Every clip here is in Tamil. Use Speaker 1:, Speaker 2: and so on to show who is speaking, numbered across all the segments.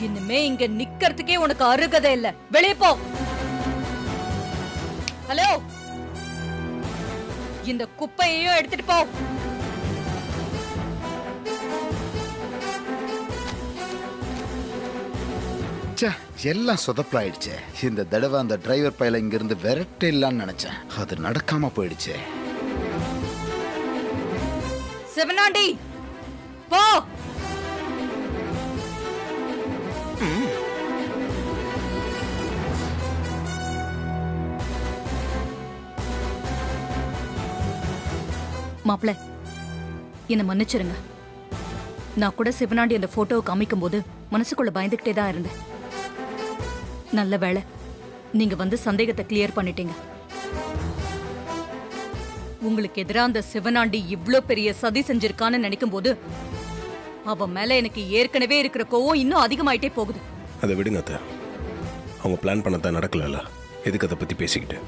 Speaker 1: இனிமே இங்க நிக்கிறதுக்கே உனக்கு அருகதை இல்ல. வெளியே போ. ஹலோ, இந்த குப்பையையும் எடுத்துட்டு போ.
Speaker 2: எல்லாம் சொதப்பலாயிடுச்சு. இந்த தடவை அந்த டிரைவர் பையல இங்கிருந்து விரட்ட இல்லான்னு நினைச்சேன். அது நடக்காம போயிடுச்சு.
Speaker 1: சிவனாண்டி போ. மாப்பிள்ள, என்ன மன்னிச்சிருங்க. நான் கூட சிவனாண்டி அந்த போட்டோவை காமிக்கும் போது மனசுக்குள்ள பயந்துகிட்டே தான் இருந்தேன். நல்ல வேளை நீங்க வந்து சந்தேகத்தை கிளியர் பண்ணிட்டீங்க. உங்களுக்கு எதிராக அந்த சிவனாண்டி இவ்ளோ பெரிய சதி செஞ்சிருக்கான்னு நினைக்கும் போது அவன் மேல எனக்கு ஏற்கனவே இருக்கிற கோவம் இன்னும் அதிகமாயிட்டே போகுது.
Speaker 3: அதை விடுங்க அத்தை. அவங்க பிளான் பண்ணதான் நடக்கல. எதுக்கு அதை பத்தி பேசிக்கிட்டு?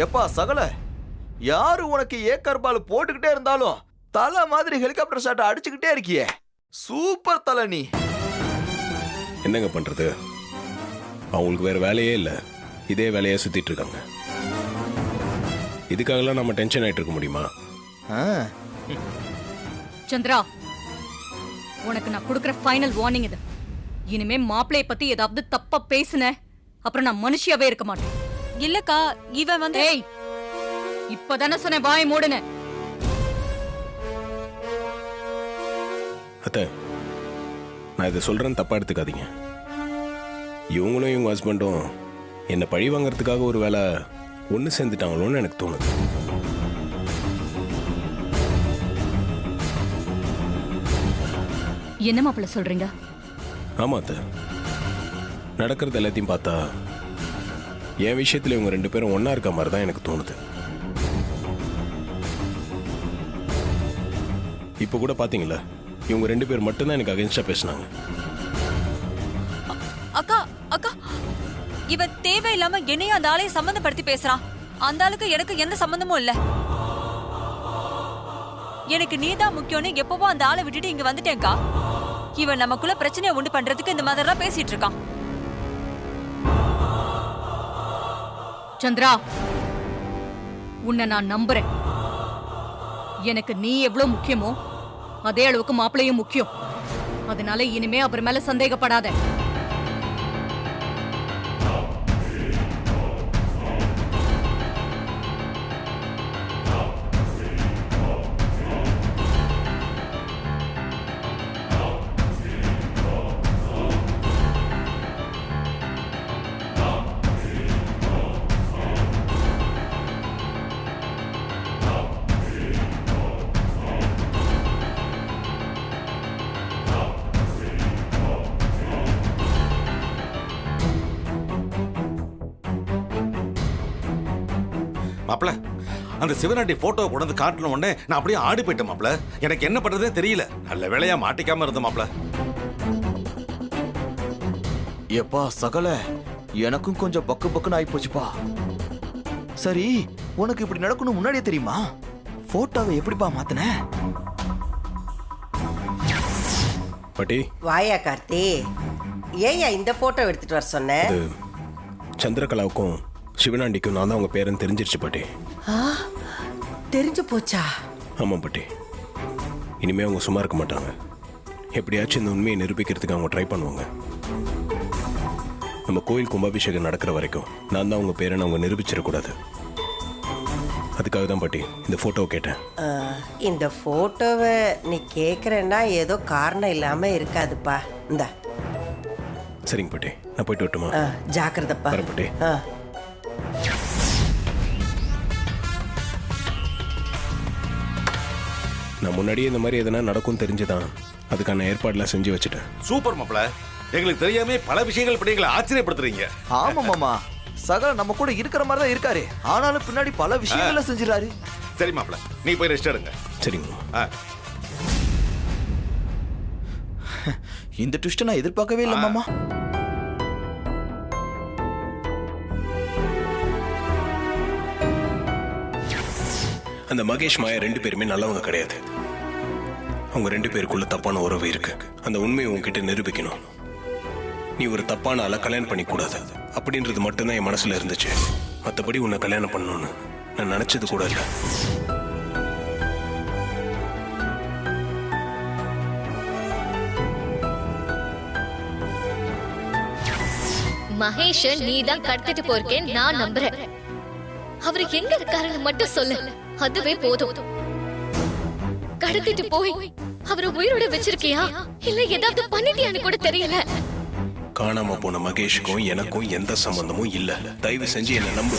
Speaker 4: எப்பா சகல, யாரு உனக்கு ஏக்கர் பால் போட்டுக்கிட்டே இருந்தாலும் தலை மாதிரி ஹெலிகாப்டர் ஷாட்டை அடிச்சுக்கிட்டே இருக்கியே. சூப்பர் தலை நீ.
Speaker 3: என்னங்க பண்றது, அவங்களுக்கு வேற வேலையே இல்லை. இதே வேலையை சுத்திட்டு இருக்காங்க. இதுக்காகலாம் நம்ம டென்ஷன் ஆயிட்டு இருக்க முடியுமா?
Speaker 1: சந்திரா, உனக்கு நான் கொடுக்கிற ஃபைனல் வார்னிங் இது. இனிமே மாப்பிளைய பத்தி ஏதாவது தப்பா பேசுன அப்புறம் நான் மனுஷியாவே இருக்க மாட்டேன்.
Speaker 5: இல்லக்கா, இவன் வந்து
Speaker 1: ஏய், இப்பதானே சொன்ன வாய் மூடுன.
Speaker 3: அத்தை, நான் இதை சொல்றேன்னு தப்பா எடுத்துக்காதீங்க. இவங்களும் இவங்க ஹஸ்பண்டும் என்னை பழி வாங்கறதுக்காக ஒரு வேலை ஒன்று சேர்ந்துட்டாங்களோன்னு எனக்கு தோணுது.
Speaker 1: என்ன மாப்பிள்ள சொல்றீங்க?
Speaker 3: ஆமா அத்தை, நடக்கிறது எல்லாத்தையும் பார்த்தா என் விஷயத்துல இவங்க ரெண்டு பேரும் ஒன்னா இருக்க மாதிரி தான் எனக்கு தோணுது. இப்போ கூட பாத்தீங்களா, இவங்க ரெண்டு பேர் மட்டும்தான் எனக்கு அகைன்ஸ்டா பேசினாங்க.
Speaker 5: அக்கா அக்கா, இவன் தேவையில்லாம என்னையும் அந்த ஆளையும் சம்பந்தப்படுத்தி பேசுறான். அந்த ஆளுக்கு எனக்கு எந்த சம்பந்தமும் இல்ல. எனக்கு நீதான் முக்கியம்னு எப்பவோ அந்த ஆளை விட்டுட்டு இங்க வந்துட்டேன்க்கா. இவன் நமக்குள்ள பிரச்சனையை உண்டு பண்றதுக்கு இந்த மாதிரிலாம் பேசிட்டு இருக்கான்.
Speaker 1: சந்திரா, உன்னை நான் நம்புறேன். எனக்கு நீ எவ்வளவு முக்கியமோ அதே அளவுக்கு மாப்பிள்ளையும் முக்கியம். அதனால இனிமே அவர் மேல சந்தேகப்படாத.
Speaker 6: மாப்ள, அந்த சிவனாண்டி போட்டோ கொண்டு காட்டின உடனே நான் அப்படியே ஆடி போயிட்டேன் மாப்ள. எனக்கு என்ன பண்றதே தெரியல. நல்ல வேலையா மாட்டிக்காம இருந்த மாப்ள.
Speaker 4: எப்பா சகல, எனக்கும் கொஞ்சம் பக்கு பக்குன்னு ஆகி போச்சுப்பா. சரி, உனக்கு இப்படி நடக்கணும் முன்னாடியே தெரியுமா? போட்டோவை எப்படிப்பா மாத்தின?
Speaker 3: பாட்டி,
Speaker 7: வாயா கார்த்தி, ஏயா இந்த போட்டோ எடுத்துட்டு வர சொன்ன?
Speaker 3: சந்திரகலாவுக்கும் சிவனாண்டிக்கும் நான் தான் அவங்க பேரன் தெரிஞ்சிருச்சு பாட்டி.
Speaker 7: தெரிஞ்சு போச்சா?
Speaker 3: ஆமாம் பாட்டி. இனிமே அவங்க சும்மா இருக்க மாட்டாங்க. எப்படியாச்சும் இந்த உண்மையை நிரூபிக்கிறதுக்கு அவங்க ட்ரை பண்ணுவாங்க. நம்ம கோயில் கும்பாபிஷேகம் நடக்கிற வரைக்கும் நான் தான் அவங்க பேரன் அவங்க நிரூபிச்சிடக்கூடாது. அதுக்காக தான் பாட்டி இந்த போட்டோவை கேட்டேன்.
Speaker 7: இந்த போட்டோவை நீ கேட்குறேன்னா ஏதோ காரணம் இல்லாம இருக்காதுப்பா. இந்த
Speaker 3: சரிங்க பாட்டி, நான் போயிட்டு வரட்டுமா?
Speaker 7: ஜாக்கிரதப்பா.
Speaker 3: வரேன் பாட்டி. நான் முன்னாடியே இந்த மாதிரி எதனா நடக்கும் தெரிஞ்சுதான் அதுக்கான ஏற்பாடுலாம் செஞ்சு வச்சுட்டேன்.
Speaker 6: சூப்பர் மாப்ள, எங்களுக்கு தெரியாம பல விஷயங்கள் படி எங்களை ஆச்சரியப்படுத்துறீங்க.
Speaker 4: ஆமா மாமா, சகல நம்ம கூட இருக்கிற மாதிரி தான் இருக்காரு. ஆனாலும் பின்னாடி பல விஷயங்களை செஞ்சிடாரு.
Speaker 6: சரி மாப்ள, நீ போய் ரெஸ்ட் எடுங்க.
Speaker 3: சரிங்க.
Speaker 4: இந்த ட்விஸ்ட் நான் எதிர்பார்க்கவே இல்லை மாமா.
Speaker 3: அந்த மகேஷ் மாயா ரெண்டு பேருமே நல்லவங்க கிடையாது. அவங்க 2 பேருக்குள்ள தப்பான உறவு இருக்கு. அந்த உண்மையை உன்கிட்ட நிரூபிக்கணும். நீ ஒரு தப்பான ஆளை கல்யாணம் பண்ணி கூடாது அப்படின்றது மட்டும்தான் என் மனசுல இருந்துச்சு. மற்றபடி உன்னை கல்யாணம் பண்ணணும்னு நான் நினைச்சது கூட இல்லை.
Speaker 8: மகேஷ நீ தான் கடத்திட்டு போறேன்னு நான் நம்புறேன். அவரு எங்க இருக்காருன்னு மட்டும் சொல்லு, அதுவே போதும். கடத்திட்டு போய் அவரை உயிரோட வச்சிருக்கியா இல்ல ஏதாவது பண்ணிட்டியான்னு கூட தெரியல.
Speaker 3: காணாம போன மகேஷுக்கும் எனக்கும் எந்த சம்பந்தமும் இல்ல. தயவு செஞ்சு என்ன நம்பு.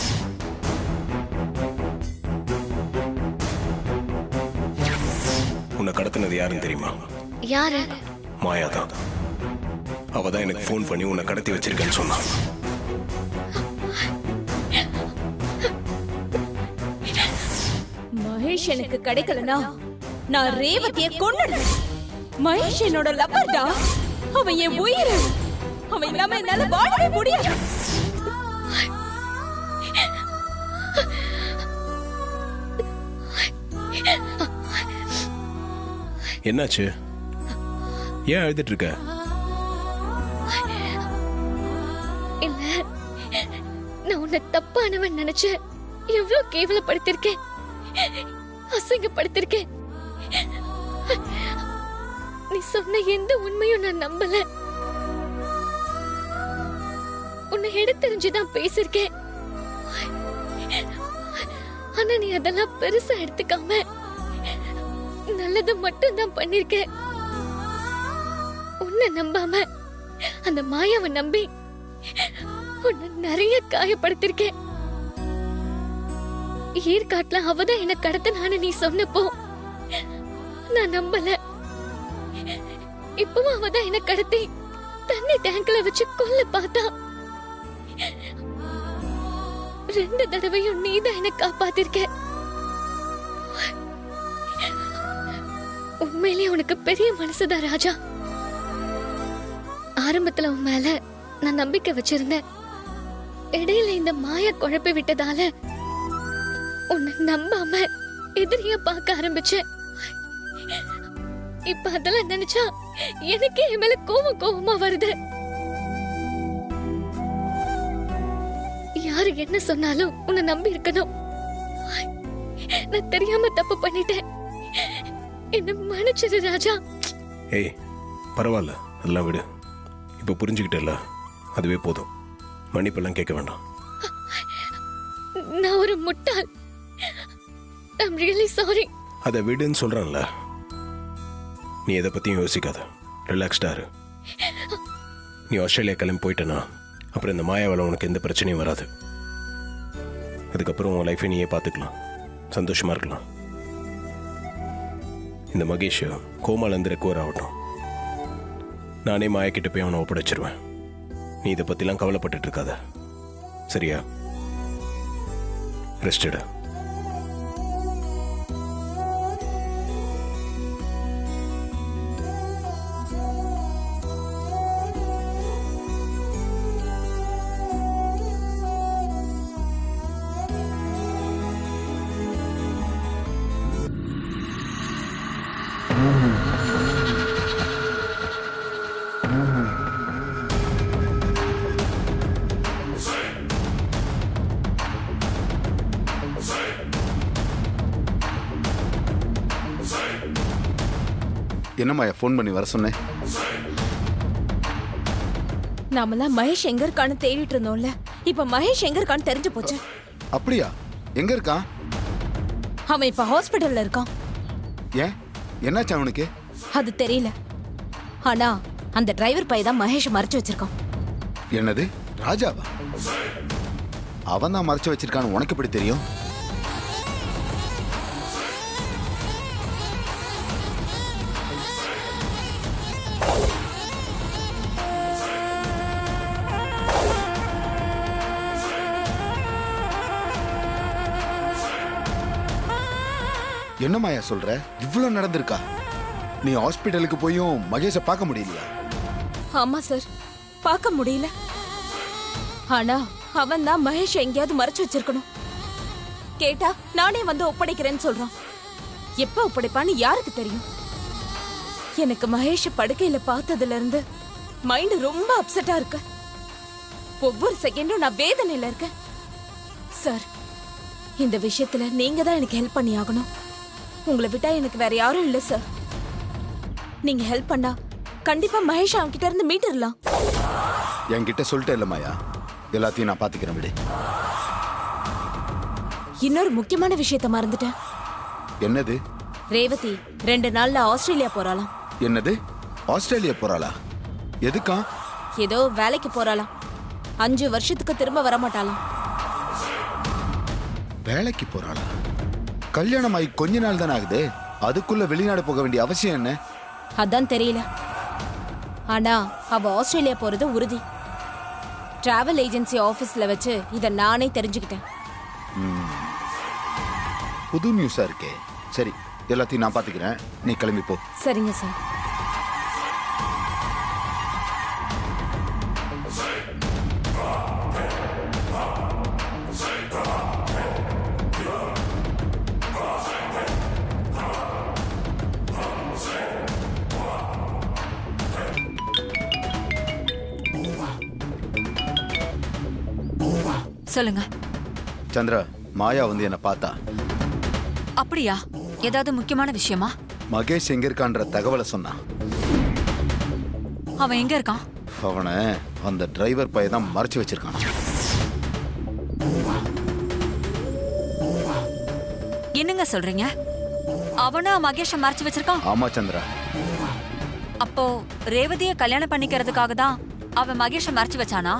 Speaker 3: உன்னை கடத்தினது யாருன்னு தெரியுமா?
Speaker 8: யாரு?
Speaker 3: மாயாதான். அவதான் எனக்கு போன் பண்ணி உன்னை கடத்தி வச்சிருக்கேன்னு சொன்னான்.
Speaker 9: மகேஷ் எனக்கு கிடைக்கலனா நான் ரேவதியை கொன்னுடுவேன். மகேஷ் என்னோட லவ்வர்டா. அவன் என் உயிர். அவன் இல்லாம என்னால வாழவே முடியாது.
Speaker 3: என்னாச்சு? ஏன் அழுதுட்டு இருக்க?
Speaker 8: இல்ல, நான் உன்னை தப்பானவன் நினைச்சு எவ்வளவு கேவலப்படுத்திருக்கேன், அசிங்கப்படுத்திருக்கேன். நீ சொன்ன எந்த உண்மையும் நான் நம்பல. உன்னை எடுத்தறிஞ்சுதான் பேசிருக்கேன். ஆனா நீ அதெல்லாம் பெருசா எடுத்துக்காம நல்லது மட்டும் தான் பண்ணிருக்க. உன்னை நம்பாம அந்த மாயாவை நம்பி உன்னை நிறைய காயப்படுத்திருக்கேன். ஏற்காட்டுல அவதான் என்ன கடத்தினான்னு நீ சொன்னப்போ நான் நம்பல. இப்பவும் அவதான் என்ன கடத்தி தண்ணி டேங்க்ல வச்சு கொல்ல பார்த்தா. 2 தடவையும் நீதான் என்ன காப்பாத்திருக்க. உண்மையிலேயே உனக்கு பெரிய மனசுதான் ராஜா. ஆரம்பத்துல உன் மேல நான் நம்பிக்கை வச்சிருந்தேன். இடையில இந்த மாயா குழப்பி விட்டதால உன்னை நம்பாம எதிரியா பார்க்க ஆரம்பிச்சேன். இப்ப அதெல்லாம் நினைச்சா எனக்கே என் மேல கோவமா வருது. யாரு என்ன சொன்னாலும் உன்னை நம்பி இருக்கணும். நான் தெரியாம தப்பு பண்ணிட்டேன். என்ன மன்னிச்சிரு ராஜா.
Speaker 3: ஏய், பரவாயில்ல, அதெல்லாம் விடு. இப்ப புரிஞ்சுக்கிட்டல, அதுவே போதும். மன்னிப்பெல்லாம் கேட்க வேண்டாம்.
Speaker 8: நான் ஒரு முட்டாள். I'm really sorry.
Speaker 3: அதை விடுன்னு சொல்றேன்ல. நீ எதை பத்தியும் யோசிக்காத, ரிலாக்ஸ்டா இரு. நீ ஆஸ்திரேலியா கிளம்பி போயிட்டனா அப்புறம் இந்த மாயாவால உனக்கு எந்த பிரச்சனையும் வராது. அதுக்கப்புறம் உன் லைஃபை நீயே பார்த்துக்கலாம், சந்தோஷமா இருக்கலாம். இந்த மகேஷ் கோமாலேருந்து ரெக்கவர் ஆகட்டும். நானே மாயா கிட்ட போய் அவனை ஒப்படைச்சிருவேன். நீ இதை பத்திலாம் கவலைப்பட்டுட்டு இருக்காத, சரியா? ரெஸ்ட் எடு.
Speaker 2: என்னம்மா ஃபோன் பண்ணி வர சொன்னேன்?
Speaker 9: நாமெல்லாம் மகேஷ் எங்க இருக்கான்னு தேடிட்டு இருந்தோம்ல. இப்ப மகேஷ் எங்க இருக்கான்னு தெரிஞ்சு போச்சு.
Speaker 2: அப்படியா? எங்க இருக்கான்?
Speaker 9: அவன் இப்ப ஹாஸ்பிடல்ல இருக்கான்.
Speaker 2: ஏன், என்னாச்சு அவனுக்கு?
Speaker 9: அது தெரியல. ஆனா அந்த டிரைவர் பையன் தான் மகேஷ் மறைச்சு வச்சிருக்கான்.
Speaker 2: என்னது, ராஜாவா? அவன் தான் மறைச்சு வச்சிருக்கான்னு உனக்கு எப்படி தெரியும்? என்ன மாயா சொல்ற? இவ்வளவு நடந்திருக்கா? நீ ஹாஸ்பிடலுக்கு போயும் மகேஷை பார்க்க முடியலையா?
Speaker 9: ஆமா சார், பார்க்க முடியல. ஆனா அவன் தான் மகேஷ் எங்கேயாவது மறைச்சு வச்சிருக்கணும். கேட்டா நானே வந்து ஒப்படைக்கிறேன்னு சொல்றான். எப்ப ஒப்படைப்பான்னு யாருக்கு தெரியும்? எனக்கு மகேஷ படுக்கையில பார்த்ததுல இருந்து மைண்ட் ரொம்ப அப்செட்டா இருக்கு. ஒவ்வொரு செகண்டும் நான் வேதனையில இருக்கேன். சார், இந்த விஷயத்துல நீங்க தான் எனக்கு ஹெல்ப் பண்ணி ஆகணும். உங்களை விட்டா எனக்கு வேற யாரும் இல்ல சார். நீங்க ஹெல்ப் பண்ணா கண்டிப்பா மகேஷ் அவன் கிட்ட இருந்து மீட்டர்லாம்.
Speaker 2: என்கிட்ட சொல்லிட்டே இல்ல மாயா, எல்லாத்தையும் நான் பாத்துக்கிறேன் விடு.
Speaker 9: இன்னொரு முக்கியமான விஷயத்த மறந்துட்டேன்.
Speaker 2: என்னது?
Speaker 9: ரேவதி 2 நாள்ல ஆஸ்திரேலியா போறாளாம்.
Speaker 2: என்னது? ஆஸ்திரேலியா போறாளா? எதுக்கா?
Speaker 9: ஏதோ வேலைக்கு போறாளாம். 5 வருஷத்துக்கு திரும்ப வரமாட்டாளாம்.
Speaker 2: வேலைக்கு போறாளா? கல்யாணம் ஆகி கொஞ்ச நாள் தானே ஆகுது, அதுக்குள்ள வெளிநாடு போக வேண்டிய அவசியம் என்ன?
Speaker 9: அதான் தெரியல. ஆனா அவ ஆஸ்திரேலியா போறது உறுதி. டிராவல் ஏஜென்சி ஆபீஸ்ல வச்சு இத நானே தெரிஞ்சுக்கிட்டேன்.
Speaker 2: புது நியூஸா இருக்கே. சரி, எல்லாத்தையும் நான் பாத்துக்கிறேன், நீ கிளம்பி போ.
Speaker 9: சரிங்க சார்.
Speaker 5: சொல்லுங்க.
Speaker 2: சந்திரா, மாயா வந்து என்ன பார்த்தா.
Speaker 5: அப்படியா? ஏதாவது முக்கியமான விஷயமா?
Speaker 2: மகேஷ் எங்க இருக்கான்ற தகவலை சொன்னான்.
Speaker 5: அவன் எங்க இருக்கான்?
Speaker 2: அவனை அந்த டிரைவர் பையன் தான் மறைச்சு வச்சிருக்கான்.
Speaker 5: என்னங்க சொல்றீங்க? அவனா மகேஷ மறைச்சு வச்சிருக்கான்?
Speaker 2: ஆமா சந்திரா.
Speaker 5: அப்போ ரேவதிய கல்யாணம் பண்ணிக்கிறதுக்காக தான் அவன் மகேஷ மறைச்சு வச்சானா?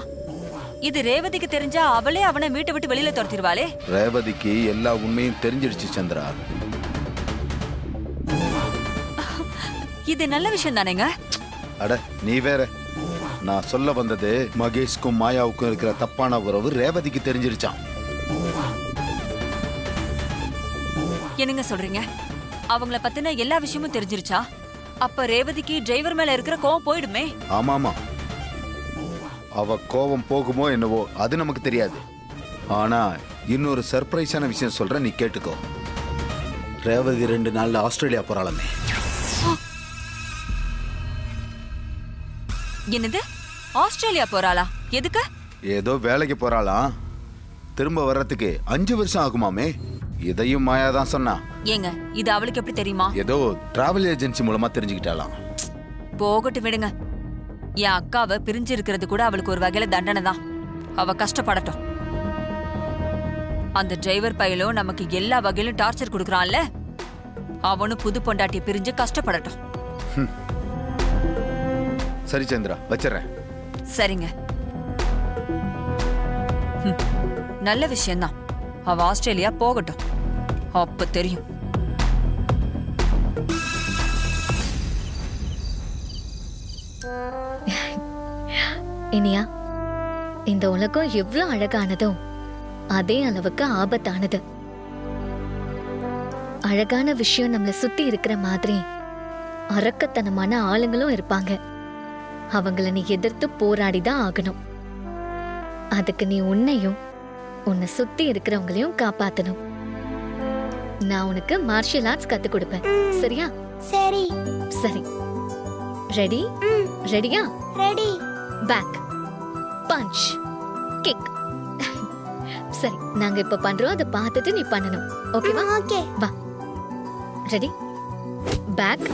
Speaker 5: இது ரேவதிக்கு தெரிஞ்சா அவளே அவனை வீட்டை விட்டு வெளியில துரத்திடுவாளே.
Speaker 2: ரேவதிக்கு எல்லா உண்மையும் தெரிஞ்சிடுச்சு சந்திரா.
Speaker 5: இது நல்ல விஷயம் தானேங்க?
Speaker 2: அட நீ வேற. நான் சொல்ல வந்தது, மகேஷ்க்கும் மாயாவுக்கும் இருக்கிற தப்பான உறவு ரேவதிக்கு தெரிஞ்சிருச்சான்.
Speaker 5: என்னங்க சொல்றீங்க? அவங்கள பத்தின எல்லா விஷயமும் தெரிஞ்சிருச்சா? அப்ப ரேவதிக்கு டிரைவர் மேல இருக்கிற கோவம் போயிடுமே.
Speaker 2: ஆமாமா, அவ கோபம் போகுமோ என்னவோ அது நமக்கு தெரியாது. ஆனா இன்னொரு சர்ப்ரைஸான விஷயம் சொல்றேன், நீ கேட்டுக்கோ. ரேவதி 2 நாள்ல ஆஸ்திரேலியா போறாளமே.
Speaker 5: என்னது? ஆஸ்திரேலியா போறாளா? எதுக்கு?
Speaker 2: ஏதோ வேலைக்கு போறாளாம். திரும்ப வர்றதுக்கு 5 வருஷம் ஆகுமாமே. இதையும் மாயா தான் சொன்னா.
Speaker 5: ஏங்க, இது அவளுக்கு எப்படி தெரியுமா?
Speaker 2: ஏதோ டிராவல் ஏஜென்சி மூலமா தெரிஞ்சுக்கிட்டாலாம்.
Speaker 5: போகட்டு விடுங்க. என் அக்காவை பிரிஞ்சு இருக்கிறது கூட அவளுக்கு ஒரு வகையில தண்டனை தான். அவ கஷ்டப்படட்டும். அந்த டிரைவர் பையலும் நமக்கு எல்லா வகையிலும் டார்ச்சர் கொடுக்கறான்ல, அவனும் புது பொண்டாட்டியை பிரிஞ்சு கஷ்டப்படட்டும்.
Speaker 2: சரி சந்திரா, வச்சிடறேன்.
Speaker 5: சரிங்க. நல்ல விஷயம்தான். அவ ஆஸ்திரேலியா போகட்டும், அப்ப தெரியும்.
Speaker 8: இனியா, இந்த உலகம் எவ்வளவு அழகானதோ அதே அளவுக்கு ஆபத்தானது. அழகான விஷயம் நம்மள சுத்தி இருக்கிற மாதிரி அரக்கத்தனமான ஆளுங்களும் இருப்பாங்க. அவங்கள நீ எதிர்த்து போராடிதான் ஆகணும். அதுக்கு நீ உன்னையும் உன்னை சுத்தி இருக்கிறவங்களையும் காப்பாத்தணும். நான் உனக்கு மார்ஷியல் ஆர்ட்ஸ் கத்து கொடுப்பேன், சரியா?
Speaker 10: சரி.
Speaker 8: சரி, ரெடி? ரெடியா?
Speaker 10: ரெடி.
Speaker 8: Back, punch, kick. சரி, நாங்க இப்ப பண்றோம், அதை பார்த்துட்டு நீ பண்ணணும். ஓகேவா?
Speaker 10: ஓகே.
Speaker 8: வா. Ready? Back,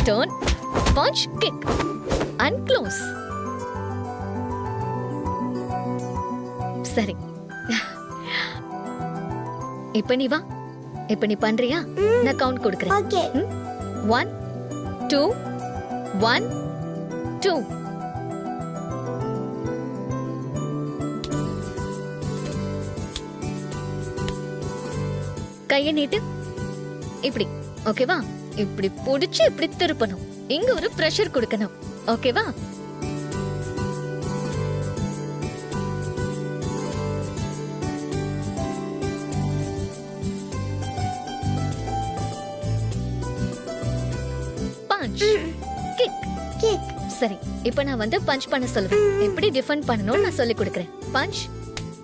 Speaker 8: turn, punch, kick and close. சரி, இப்ப நீ வா. இப்ப நீ பண்றியா? நான் கவுண்ட் கொடுக்கிறேன்.
Speaker 10: ஓகே.
Speaker 8: 1 2 1 2. கையை நீட்டு. இப்படி, ஓகேவா? இப்படி புடிச்சு இப்படி திருப்பணும். இங்க ஒரு பிரஷர் கொடுக்கணும், ஓகேவா? Punch, kick, kick. சரி, இப்போ நான் வந்து பஞ்ச் பண்ண சொல்லுவேன். எப்படி டிஃபெண்ட் பண்ணணும்னு நான் சொல்லி கொடுக்கிறேன். பஞ்ச்,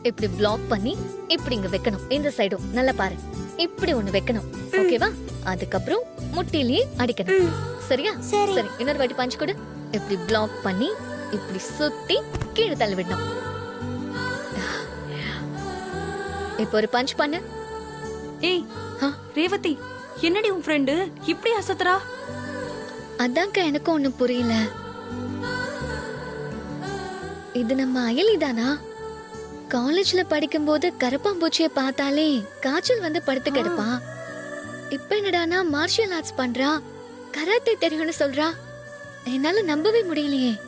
Speaker 8: இப்படி பிளாக் பண்ணி இப்படி இங்க வைக்கணும். இந்த சைடும் நல்லா பாரு. இப்படி ஒண்ணு வைக்கணும். ஓகேவா? அதுக்கப்புறம் முட்டிலேயே அடிக்கணும். சரியா? சரி, இன்னொரு வாட்டி பஞ்ச் கொடு. இப்படி பிளாக் பண்ணி இப்படி சுத்தி கீழே தள்ளி விடணும். இப்போ ஒரு பஞ்ச் பண்ணு.
Speaker 1: ஏய் ரேவதி, என்னடி உன் ஃப்ரெண்டு இப்படி அசத்துறா?
Speaker 8: அதான்க்கா எனக்கும் ஒண்ணும் புரியல. இது நம்ம அயலிதானா? காலேஜ்ல படிக்கும்போது கரப்பாம்பூச்சிய பார்த்தாலே காய்ச்சல் வந்து படுத்து கிடப்பா. இப்ப என்னடானா மார்ஷியல் ஆர்ட்ஸ் பண்றா, கராத்தே தெரியும்னு சொல்றா. என்னால நம்பவே முடியலையே.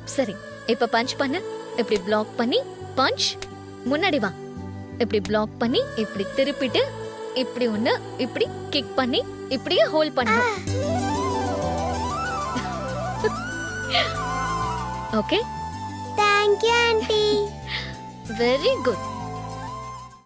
Speaker 8: சரி, இப்ப பஞ்ச் பண்ணு. இப்படி பிளாக் பண்ணி பஞ்ச். முன்னாடி வா. இப்படி பிளாக் பண்ணி இப்படி திருப்பிட்டு இப்படி ஒண்ணு இப்படி கிக் பண்ணி இப்படியே ஹோல்ட் பண்ணணும். Okay,
Speaker 10: thank you aunty.
Speaker 8: Very good.